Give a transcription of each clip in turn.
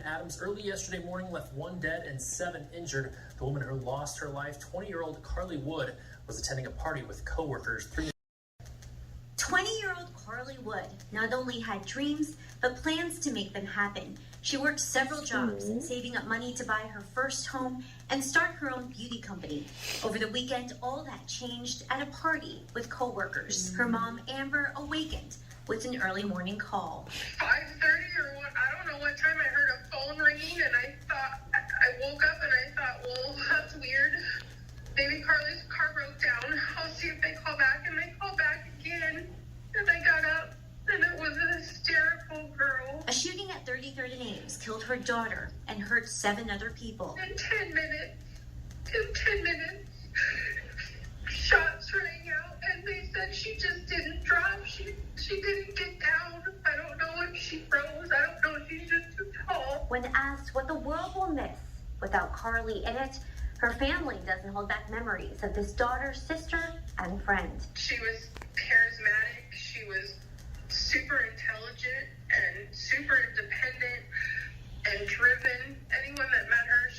Adams early yesterday morning left 1 dead and 7 injured. The woman who lost her life, 20-year-old Carly Wood, was attending a party with co-workers. 20-year-old Carly Wood not only had dreams, but plans to make them happen. She worked several jobs, saving up money to buy her first home and start her own beauty company. Over the weekend, all that changed at a party with co-workers. Her mom, Amber, awakened with an early morning call. 5:30 or what? I don't know what time. I heard a phone ringing, and I woke up and I thought, well, that's weird. Maybe Carly's car broke down. I'll see if they call back. And they called back again. And I got up, and it was a hysterical girl. A shooting at 33rd and Ames killed her daughter and hurt 7 other people. In 10 minutes, shots rang out, and they said she just didn't drop. She didn't get down. I don't know if she froze. I don't know if she's just too tall. When asked what the world will miss without Carly in it, her family doesn't hold back memories of this daughter, sister, and friend. She was charismatic. She was super intelligent and super independent and driven. Anyone that met her,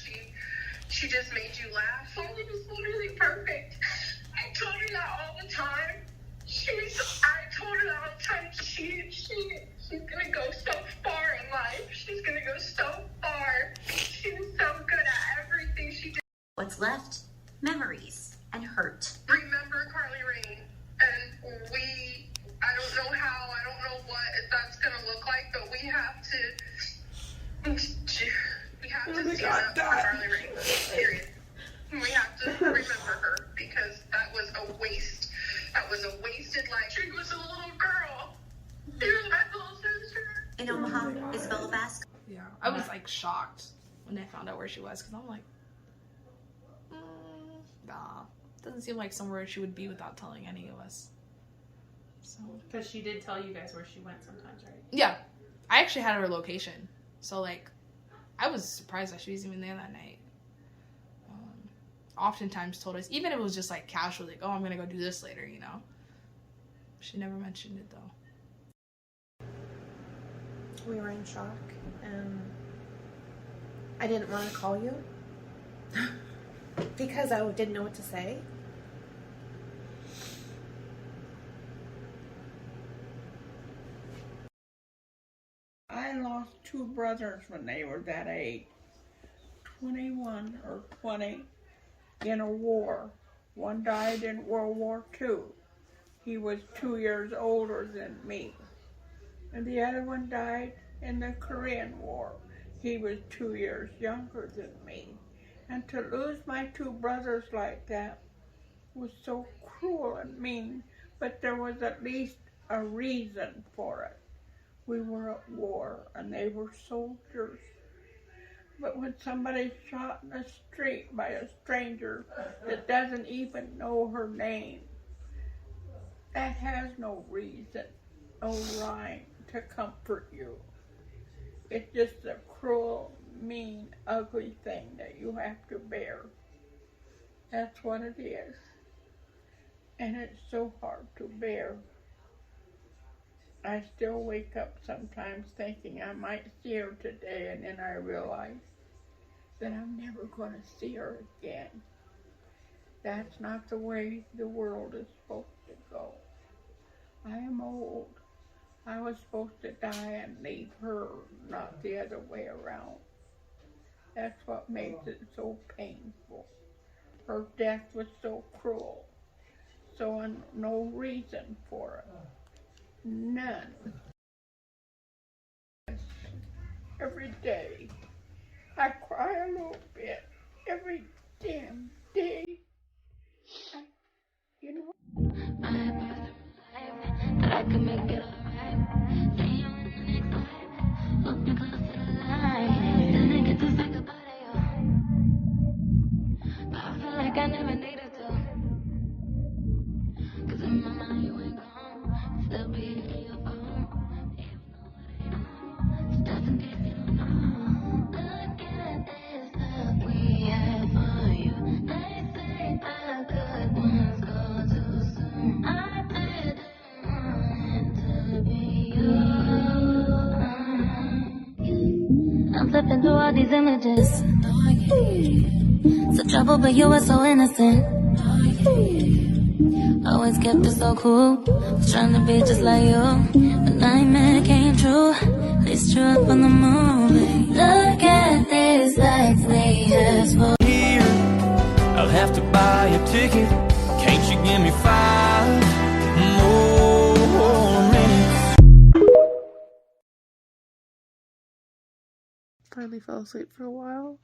she just made you laugh. She was literally perfect. I told her that all the time. She's gonna go so far in life. She's gonna go so far. She was so good at everything she did. What's left? Memories and hurt. Remember Carly Rain, and I don't know how, I don't know what that's gonna look like, but we have to stand up for Carly Rain, period. We have to remember her, because that was a waste. That was a wasted life. She was a little girl. She was my little sister. In Omaha, Isabella Basque. Yeah, I was like shocked when I found out where she was, because I'm like, nah, doesn't seem like somewhere she would be without telling any of us. So, because she did tell you guys where she went sometimes, right? Yeah, I actually had her location, so like, I was surprised that she was even there that night. Oftentimes told us, even if it was just like casual, like, oh, I'm gonna go do this later, you know. She never mentioned it though. We were in shock, and I didn't want to call you because I didn't know what to say. I lost 2 brothers when they were that age, 21 or 20, in a war. One died in World War II. He was 2 years older than me. And the other one died in the Korean War. He was 2 years younger than me. And to lose my 2 brothers like that was so cruel and mean, but there was at least a reason for it. We were at war, and they were soldiers. But when somebody's shot in the street by a stranger that doesn't even know her name, that has no reason, no rhyme to comfort you. It's just a cruel, mean, ugly thing that you have to bear. That's what it is. And it's so hard to bear. I still wake up sometimes thinking I might see her today, and then I realize that I'm never going to see her again. That's not the way the world is supposed to go. I am old. I was supposed to die and leave her, not the other way around. That's what makes it so painful. Her death was so cruel, so no reason for it. None. Every day, I cry a little bit. Every damn day. You know? That I can make it alright. See you in the next life. Look me close to the light. Didn't get to say goodbye to you, but I feel like I never needed to. 'Cause in my mind you ain't gone. Still be in your phone. Even though it ain't on. Just in case you don't know. Look at this love we have for you. They say the good ones go too soon. I didn't want it to all these images. So trouble, but you were so innocent. Always kept it so cool. Was trying to be just like you. The nightmare came true. It's true up on the moon. Look at these lights they just for here. I'll have to buy a ticket. Can't you give me 5 more minutes? Finally fell asleep for a while.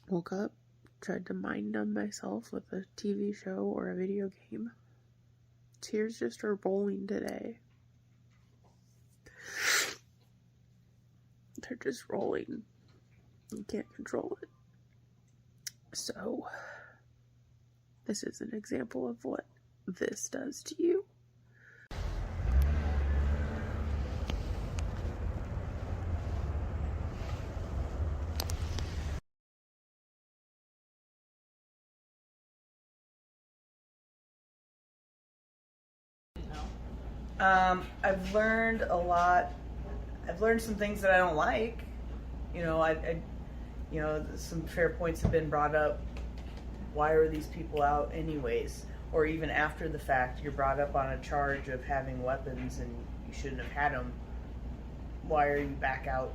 Woke up, tried to mind numb myself with a TV show or a video game. Tears just are rolling today. They're just rolling. You can't control it. So, this is an example of what this does to you. I've learned a lot. I've learned some things that I don't like. You know, some fair points have been brought up. Why are these people out anyways? Or even after the fact, you're brought up on a charge of having weapons and you shouldn't have had them. Why are you back out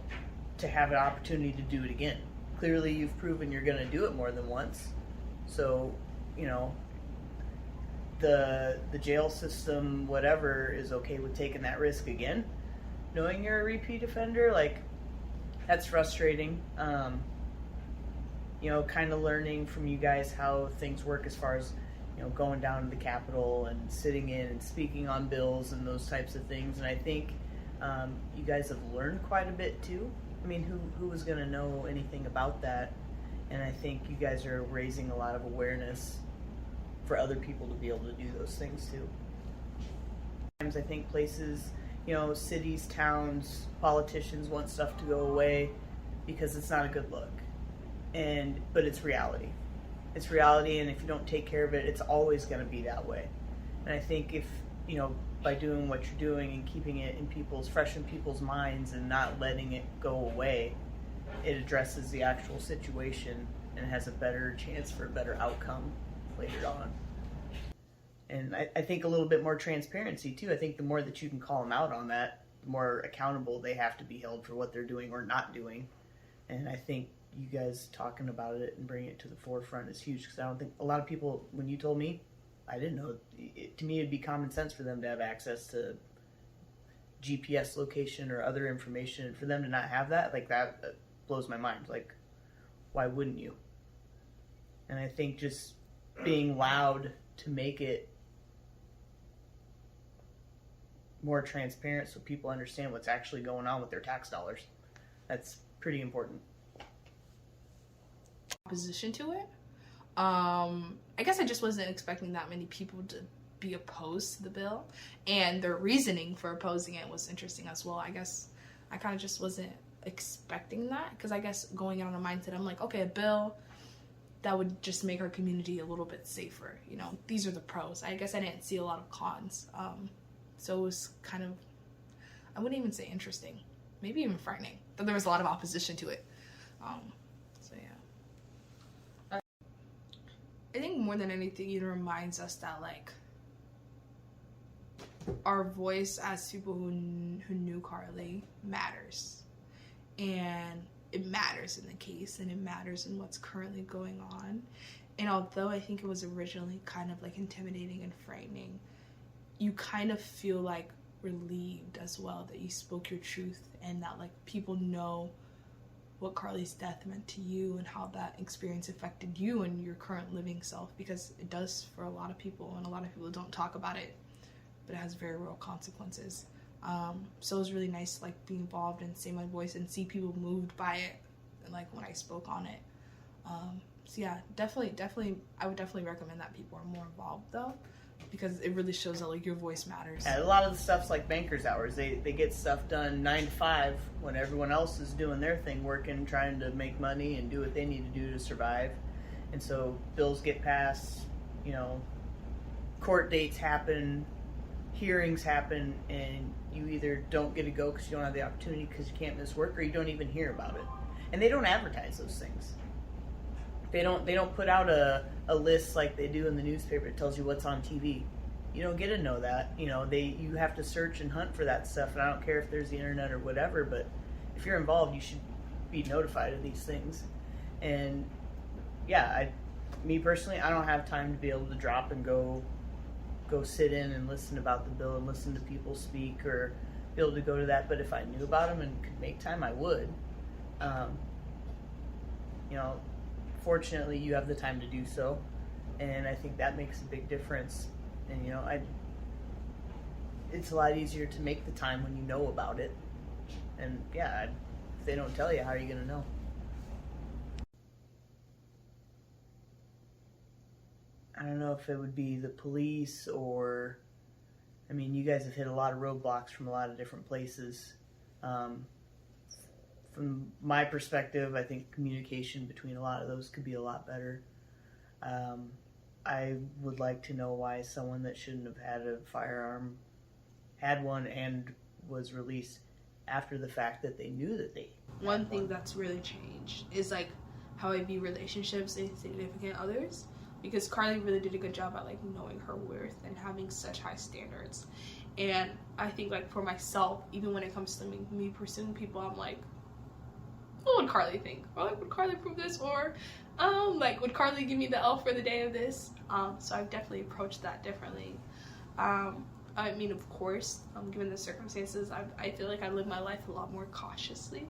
to have an opportunity to do it again? Clearly you've proven you're going to do it more than once. So, you know, the jail system, whatever, is okay with taking that risk again. Knowing you're a repeat offender, like, that's frustrating. You know, kind of learning from you guys how things work as far as, you know, going down to the Capitol and sitting in and speaking on bills and those types of things. And I think you guys have learned quite a bit too. I mean, who was going to know anything about that? And I think you guys are raising a lot of awareness for other people to be able to do those things too. Sometimes I think places, you know, cities, towns, politicians want stuff to go away because it's not a good look. But it's reality. It's reality, and if you don't take care of it, it's always going to be that way. And I think if, you know, by doing what you're doing and keeping it fresh in people's minds and not letting it go away, it addresses the actual situation and has a better chance for a better outcome later on. And I think a little bit more transparency too. I think the more that you can call them out on that, the more accountable they have to be held for what they're doing or not doing. And I think you guys talking about it and bringing it to the forefront is huge, because I don't think a lot of people, when you told me, I didn't know. To me, it'd be common sense for them to have access to GPS location or other information, and for them to not have that, like, that blows my mind. Like, why wouldn't you? And I think just being loud to make it more transparent so people understand what's actually going on with their tax dollars, that's pretty important. Opposition to it. I guess I just wasn't expecting that many people to be opposed to the bill, and their reasoning for opposing it was interesting as well. I guess I kind of just wasn't expecting that, because I guess going in on a mindset, I'm like, okay, a bill that would just make our community a little bit safer. You know, these are the pros. I guess I didn't see a lot of cons. So it was kind of, I wouldn't even say interesting, maybe even frightening, but there was a lot of opposition to it. So yeah. I think more than anything, it reminds us that, like, our voice as people who knew Carly matters. And it matters in the case, and it matters in what's currently going on. And although I think it was originally kind of like intimidating and frightening, you kind of feel like relieved as well that you spoke your truth, and that, like, people know what Carly's death meant to you and how that experience affected you and your current living self, because it does for a lot of people, and a lot of people don't talk about it, but it has very real consequences. So it was really nice, like, be involved and say my voice and see people moved by it, and, like, when I spoke on it. So yeah, definitely, I would definitely recommend that people are more involved though, because it really shows that, like, your voice matters. Yeah, a lot of the stuff's like banker's hours. They get stuff done 9 to 5 when everyone else is doing their thing, working, trying to make money and do what they need to do to survive. And so bills get passed, you know, court dates happen, hearings happen, and you either don't get to go because you don't have the opportunity because you can't miss work, or you don't even hear about it. and they don't advertise those things. They don't put out a list like they do in the newspaper. It tells you what's on TV. You don't get to know that. You have to search and hunt for that stuff. And I don't care if there's the internet or whatever, but if you're involved, you should be notified of these things. And yeah, me personally, I don't have time to be able to drop and go sit in and listen about the bill and listen to people speak or be able to go to that. But if I knew about them and could make time, I would. Fortunately, you have the time to do so, and I think that makes a big difference. And it's a lot easier to make the time when you know about it. And yeah, if they don't tell you, how are you going to know? I don't know if it would be the police or, you guys have hit a lot of roadblocks from a lot of different places. From my perspective, I think communication between a lot of those could be a lot better. I would like to know why someone that shouldn't have had a firearm had one and was released after the fact that they knew that they had one thing that's really changed is like how I view relationships and significant others, because Carly really did a good job at like knowing her worth and having such high standards. And I think like for myself, even when it comes to me pursuing people, I'm like, what would Carly think? Or like, would Carly prove this? Or would Carly give me the L for the day of this? So I've definitely approached that differently. Of course, given the circumstances, I feel like I live my life a lot more cautiously.